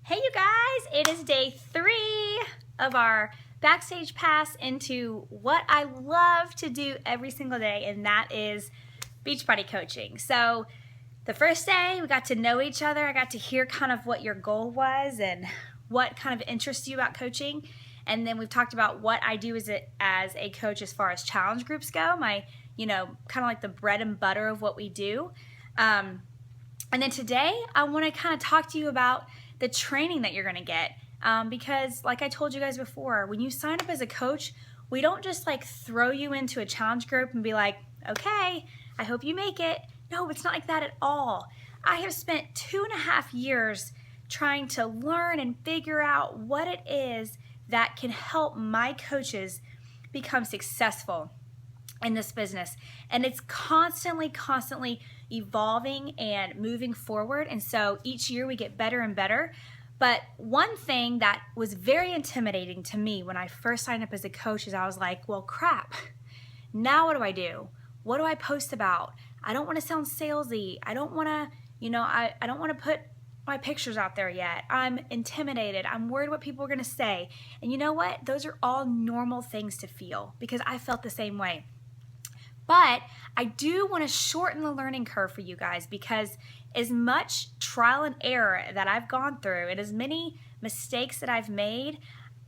Hey you guys, it is day 3 of our Backstage Pass into what I love to do every single day, and that is Beachbody coaching. So the first day we got to know each other. I got to hear kind of what your goal was and what kind of interests you about coaching. And then we've talked about what I do as a coach as far as challenge groups go, my, kind of like the bread and butter of what we do. And then today I want to kind of talk to you about the training that you're going to get, because like I told you guys before, when you sign up as a coach, we don't just like throw you into a challenge group and be like, okay, I hope you make it. No, it's not like that at all. I have spent 2.5 years trying to learn and figure out what it is that can help my coaches become successful in this business. And it's constantly evolving and moving forward. And so each year we get better and better. But one thing that was very intimidating to me when I first signed up as a coach is I was like, well, crap. Now what do? What do I post about? I don't want to sound salesy. I don't want to, I don't want to put my pictures out there yet. I'm intimidated. I'm worried what people are going to say. And you know what? Those are all normal things to feel, because I felt the same way. But I do want to shorten the learning curve for you guys, because as much trial and error that I've gone through and as many mistakes that I've made,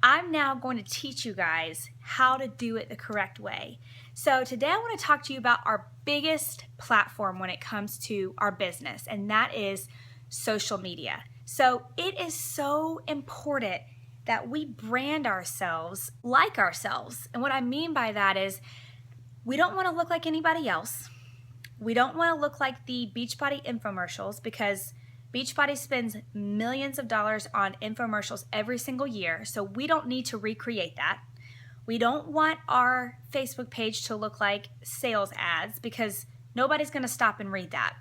I'm now going to teach you guys how to do it the correct way. So today I want to talk to you about our biggest platform when it comes to our business, and that is social media. So it is so important that we brand ourselves like ourselves. And what I mean by that is, we don't want to look like anybody else. We don't want to look like the Beachbody infomercials, because Beachbody spends millions of dollars on infomercials every single year, so we don't need to recreate that. We don't want our Facebook page to look like sales ads, because nobody's going to stop and read that.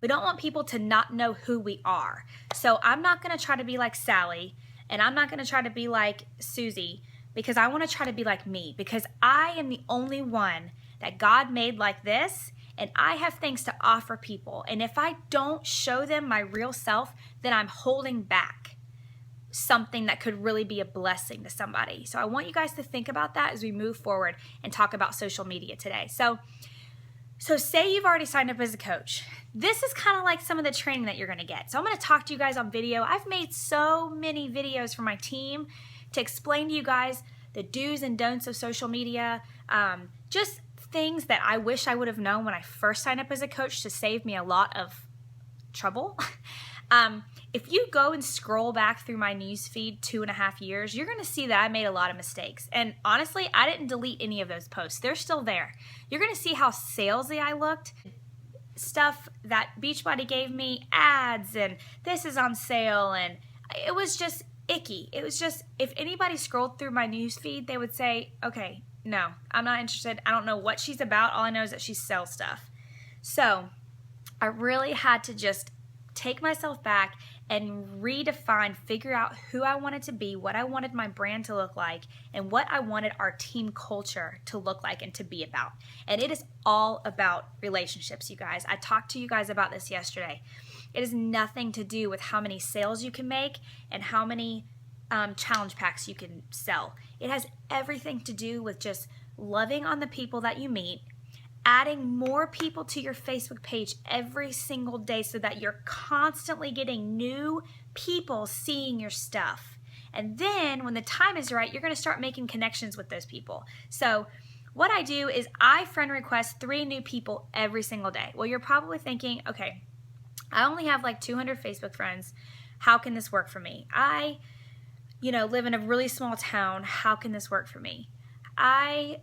We don't want people to not know who we are. So I'm not going to try to be like Sally, and I'm not going to try to be like Susie, because I want to try to be like me, because I am the only one that God made like this, and I have things to offer people. And if I don't show them my real self, then I'm holding back something that could really be a blessing to somebody. So I want you guys to think about that as we move forward and talk about social media today. So say you've already signed up as a coach. This is kind of like some of the training that you're going to get. So I'm going to talk to you guys on video. I've made so many videos for my team to explain to you guys the do's and don'ts of social media, just things that I wish I would have known when I first signed up as a coach to save me a lot of trouble. If you go and scroll back through my news feed 2.5 years, you're going to see that I made a lot of mistakes. And honestly, I didn't delete any of those posts. They're still there. You're going to see how salesy I looked. Stuff that Beachbody gave me, ads, and this is on sale, and it was just icky. It was just, if anybody scrolled through my news feed, they would say, okay, no, I'm not interested. I don't know what she's about. All I know is that she sells stuff. So I really had to just take myself back and redefine, figure out who I wanted to be, what I wanted my brand to look like, and what I wanted our team culture to look like and to be about. And it is all about relationships, you guys. I talked to you guys about this yesterday. It has nothing to do with how many sales you can make and how many challenge packs you can sell. It has everything to do with just loving on the people that you meet, adding more people to your Facebook page every single day so that you're constantly getting new people seeing your stuff. And then when the time is right, you're going to start making connections with those people. So what I do is I friend request 3 new people every single day. Well, you're probably thinking, okay, I only have like 200 Facebook friends. How can this work for me? I, live in a really small town. How can this work for me? I,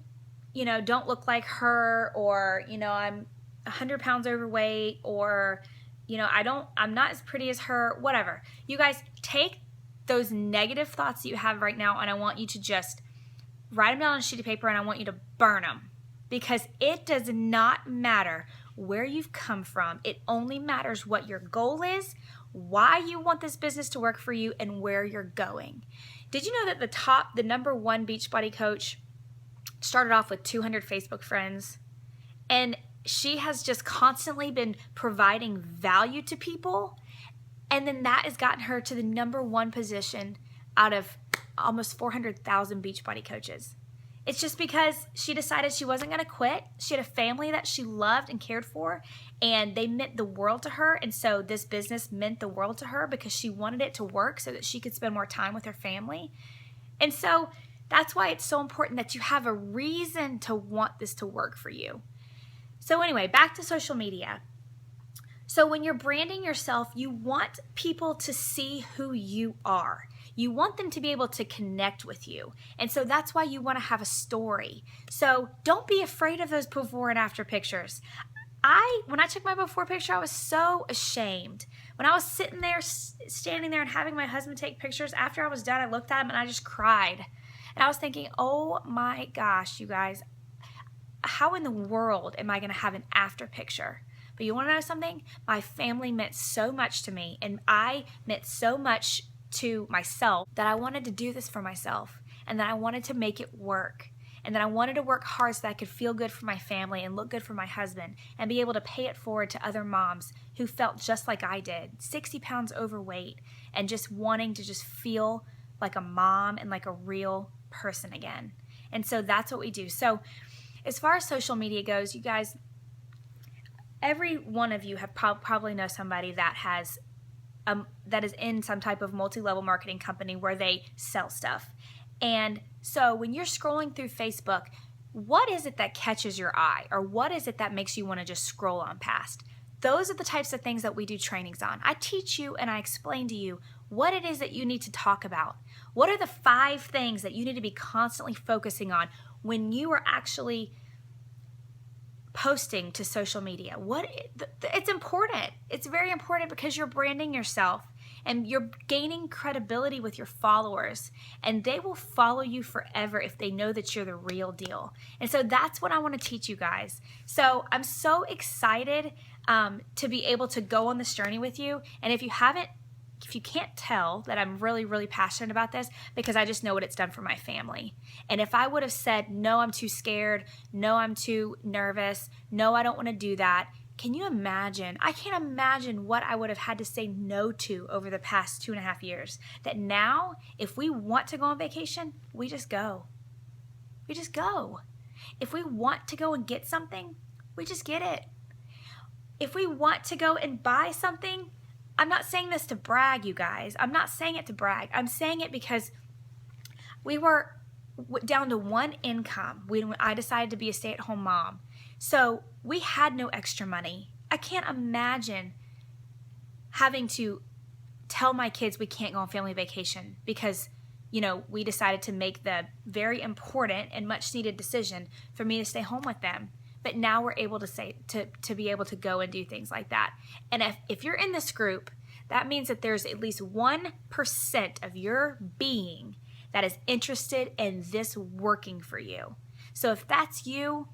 don't look like her, or, I'm 100 pounds overweight, or, I'm not as pretty as her, whatever. You guys take those negative thoughts that you have right now, and I want you to just write them down on a sheet of paper, and I want you to burn them, because it does not matter where you've come from. It only matters what your goal is, why you want this business to work for you, and where you're going. Did you know that the number 1 Beachbody coach started off with 200 Facebook friends, and she has just constantly been providing value to people And then that has gotten her to the #1 position out of almost 400,000 Beachbody coaches. It's just because she decided she wasn't going to quit. She had a family that she loved and cared for, and they meant the world to her. And so this business meant the world to her because she wanted it to work so that she could spend more time with her family. And so that's why it's so important that you have a reason to want this to work for you. So anyway, back to social media. So when you're branding yourself, you want people to see who you are. You want them to be able to connect with you. And so that's why you want to have a story. So don't be afraid of those before and after pictures. When I took my before picture, I was so ashamed. When I was sitting there, standing there and having my husband take pictures, after I was done, I looked at him and I just cried. And I was thinking, oh my gosh, you guys, how in the world am I going to have an after picture? But you want to know something? My family meant so much to me, and I meant so much to myself that I wanted to do this for myself, and that I wanted to make it work, and that I wanted to work hard so that I could feel good for my family and look good for my husband and be able to pay it forward to other moms who felt just like I did, 60 pounds overweight, and just wanting to just feel like a mom and like a real person again. And so that's what we do. So as far as social media goes, you guys, every one of you have probably know somebody that has that is in some type of multi-level marketing company where they sell stuff. And so when you're scrolling through Facebook, what is it that catches your eye, or what is it that makes you want to just scroll on past? Those are the types of things that we do trainings on. I teach you and I explain to you what it is that you need to talk about. What are the 5 things that you need to be constantly focusing on when you are actually posting to social media? It's important. It's very important because you're branding yourself and you're gaining credibility with your followers, and they will follow you forever if they know that you're the real deal. And so that's what I want to teach you guys. So I'm so excited to be able to go on this journey with you. And if you can't tell that I'm really, really passionate about this, because I just know what it's done for my family. And if I would have said, no, I'm too scared, no, I'm too nervous, no, I don't want to do that, can you imagine? I can't imagine what I would have had to say no to over the past 2.5 years. That now, if we want to go on vacation, we just go. We just go. If we want to go and get something, we just get it. If we want to go and buy something, I'm not saying this to brag, you guys. I'm not saying it to brag. I'm saying it because we were down to 1 income when I decided to be a stay-at-home mom. So we had no extra money. I can't imagine having to tell my kids we can't go on family vacation because, we decided to make the very important and much needed decision for me to stay home with them. But now we're able to be able to go and do things like that. And if you're in this group, that means that there's at least 1% of your being that is interested in this working for you. So if that's you,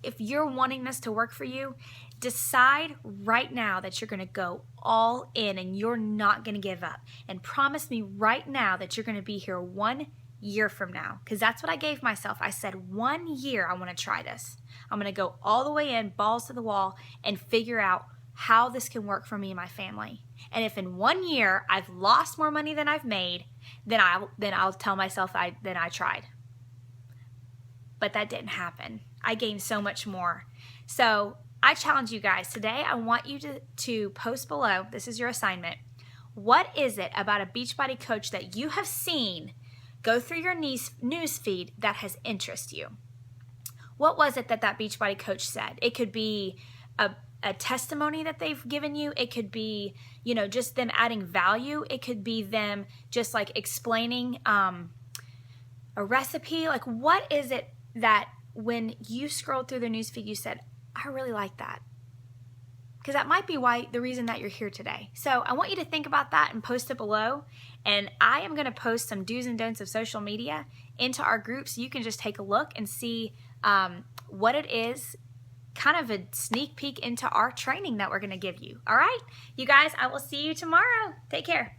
if you're wanting this to work for you, decide right now that you're going to go all in and you're not going to give up. And promise me right now that you're going to be here 1 year from now, because that's what I gave myself. I said 1 year I want to try this. I'm going to go all the way in, balls to the wall, and figure out how this can work for me and my family. And if in 1 year I've lost more money than I've made, then I'll tell myself then I tried. But that didn't happen. I gained so much more. So I challenge you guys today. I want you to post below. This is your assignment. What is it about a Beachbody coach that you have seen go through your news feed that has interested you? What was it that Beachbody coach said? It could be a testimony that they've given you. It could be, just them adding value. It could be them just like explaining a recipe. Like, what is it that when you scrolled through their newsfeed, you said, I really like that? Because that might be the reason that you're here today. So I want you to think about that and post it below. And I am going to post some do's and don'ts of social media into our group so you can just take a look and see what it is, kind of a sneak peek into our training that we're going to give you. All right, you guys, I will see you tomorrow. Take care.